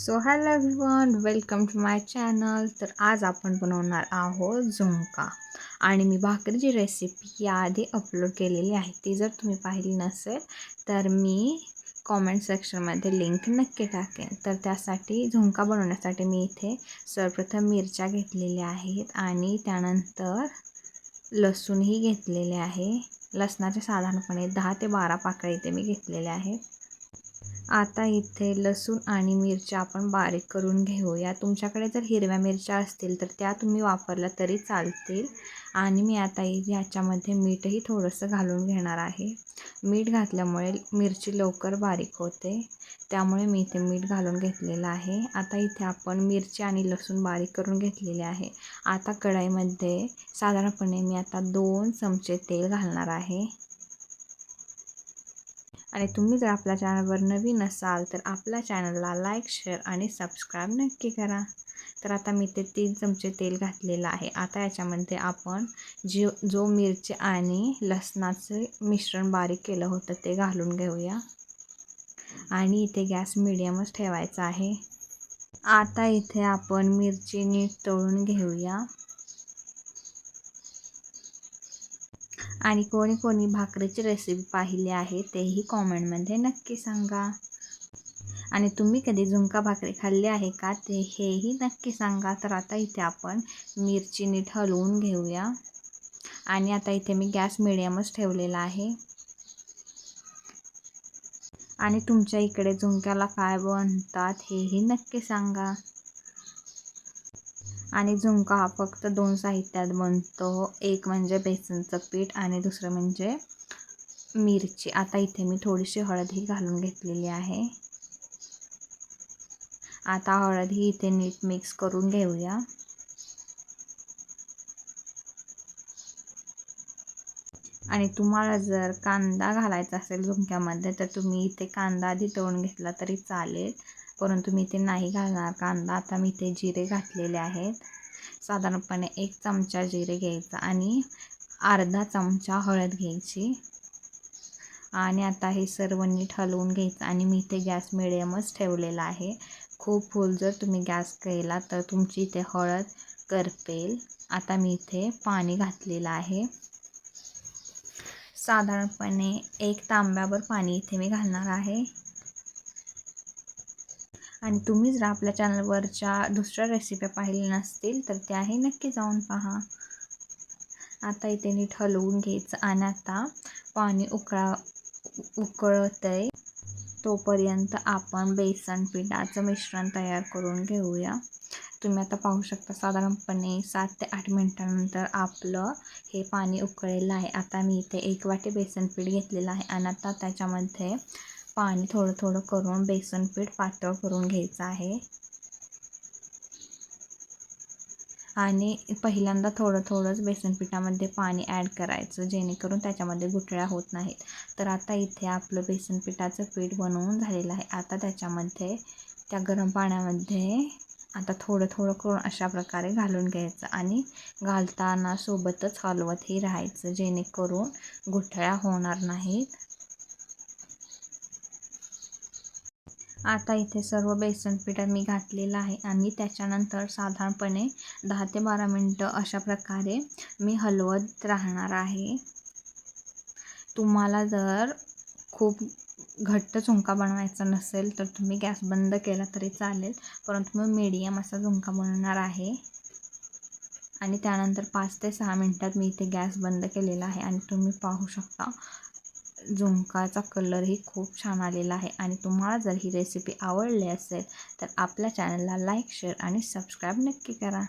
So hello everyone, welcome to my channel. तर आज आपण बनवणार आहोत झुणका आणि मी भाकरीची रेसिपी याआधी अपलोड केलेली आहे. ती जर तुम्ही पाहिली नसेल तर मी कॉमेंट सेक्शनमध्ये लिंक नक्की टाकेन. तर त्यासाठी झुणका बनवण्यासाठी मी इथे सर्वप्रथम मिरच्या घेतलेल्या आहेत आणि त्यानंतर लसूणही घेतलेले आहे. लसणाचे साधारणपणे 10 ते 12 पाकळी इथे मी घेतलेले आहेत. आता इथे लसूण आणि मिरच्या आपण बारीक करून घेऊया. तुमच्याकडे जर हिरव्या मिरच्या असतील तर त्या तुम्ही वापरल्या तरी चालतील. आणि मी आता ह्याच्यामध्ये मीठही थोडंसं घालून घेणार आहे. मीठ घातल्यामुळे मिरची लवकर बारीक होते, त्यामुळे मी इथे मीठ घालून घेतलेलं आहे. आता इथे आपण मिरची आणि लसूण बारीक करून घेतलेले आहे. आता कढईमध्ये साधारणपणे मी आता 2 चमचे तेल घालणार आहे. आणि तुम्ही जर आपल्या चॅनलवर नवीन असाल तर आपल्या चॅनलला लाईक, शेअर आणि सबस्क्राईब नक्की करा. तर आता मी ते 3 चमचे तेल घातलेलं आहे. आता याच्यामध्ये आपण जो मिरची आणि लसणाचे मिश्रण बारीक केलं होतं ते घालून घेऊया आणि इथे गॅस मीडियमच ठेवायचा आहे. आता इथे आपण मिरची नीट तळून घेऊया. आणि कोणी कोणी भाकरीची रेसिपी पाहिली आहे तेही कॉमेंटमध्ये नक्की सांगा. आणि तुम्ही कधी झुणका भाकरी खाल्ली आहे का ते हेही नक्की सांगा. तर आता इथे आपण मिरची नीट हलवून घेऊया आणि आता इथे मी गॅस मिडियमच ठेवलेला आहे. आणि तुमच्या इकडे झुणक्याला काय बनतात हेही नक्की सांगा. आणि झुणका हा फक्त 2 साहित्यात बनतो. एक म्हणजे बेसनचं पीठ आणि दुसरं म्हणजे मिरची. आता इथे मी थोडीशी हळदही घालून घेतलेली आहे. आता हळद ही इथे नीट मिक्स करून घेऊया. आणि तुम्हाला जर कांदा घालायचा असेल झुणक्यामध्ये तर तुम्ही इथे कांदा आधी तळून घेतला तरी चालेल, परंतु मी इथे नाही घालणार कांदा. आता मी इथे जिरे घातलेले आहेत. साधारणपणे 1 चमचा जिरे घ्यायचा आणि अर्धा चमचा हळद घ्यायची. आणि आता हे सर्व नीट हलवून घ्यायचं आणि मी इथे गॅस मिडियमच ठेवलेला आहे. खूप फुल जर तुम्ही गॅस केला तर तुमची इथे हळद करपेल. आता मी इथे पाणी घातलेलं आहे. साधारणपणे 1 तांब्यावर पाणी इथे मी घालणार आहे. आणि तुम्ही जर आपल्या चॅनलवरच्या दुसऱ्या रेसिपी पाहिल्या नसतील तर त्याही नक्की जाऊन पहा. आता इथे नीट हलवून घ्यायचं आणि आता पाणी उकळतंय तोपर्यंत आपण बेसन पिठाचं मिश्रण तयार करून घेऊया. तुम्ही आता पाहू शकता साधारणपणे 7 ते 8 मिनिटांनंतर आपलं हे पाणी उकळलेलं आहे. आता मी इथे 1 वाटी बेसन पीठ घेतलेलं आहे आणि आता त्याच्यामध्ये पाणी थोडं थोडं करून बेसन पीठ पातळ करून घ्यायचं आहे. आणि पहिल्यांदा थोडं थोडंच बेसन पिठामध्ये पाणी ॲड करायचं, जेणेकरून त्याच्यामध्ये गुठळ्या होत नाहीत. तर आता इथे आपलं बेसन पिठाचं पीठ बनवून झालेलं आहे. आता त्याच्यामध्ये त्या गरम पाण्यामध्ये आता थोडं थोडं करून अशा प्रकारे घालून घ्यायचं आणि घालताना सोबतच हलवतही राहायचं, जेणेकरून गुठळ्या होणार नाहीत. आता इथे सर्व बेसन पिठात मी घातलेलं आहे आणि त्याच्यानंतर साधारणपणे 10 ते 12 मिनटं अशा प्रकारे मी हलवत राहणार आहे. तुम्हाला जर खूप घट्ट झुणका बनवायचा नसेल तर तुम्ही गॅस बंद केला तरी चालेल, परंतु मी मीडियम असा झुणका बनवणार आहे. आणि त्यानंतर 5 ते 6 मिनटात मी इथे गॅस बंद केलेला आहे आणि तुम्ही पाहू शकता झुणकाचा कलरही खूप छान आलेला आहे. आणि तुम्हाला जर ही रेसिपी आवडली असेल तर आपल्या चॅनलला लाईक, शेअर आणि सबस्क्राईब नक्की करा.